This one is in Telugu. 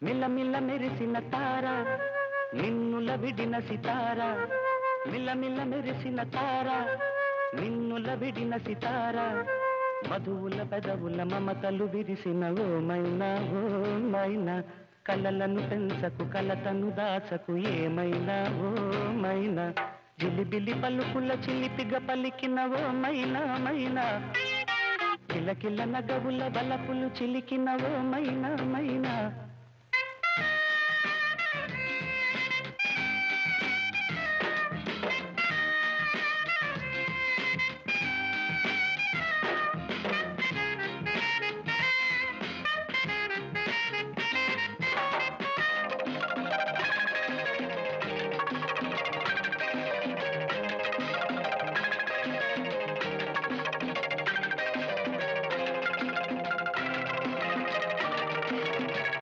మిల్లమిల్ల మెరిసిన తార నిన్నుల విడిన సితార మిల్లమిల్ల మెరిసిన తార నిన్నుల విడిన సితార మధువుల పెదవుల మమతలు విరిసిన ఓ మైనా కలలను పెంచకు కలతను దాచకు ఏమైనా ఓ మైనా జిలిబిలి పలుకుల చిలిపిగ పలికిన ఓ మైనా కిలకిల నగవుల బలపులు చిలికిన ఓ మైనా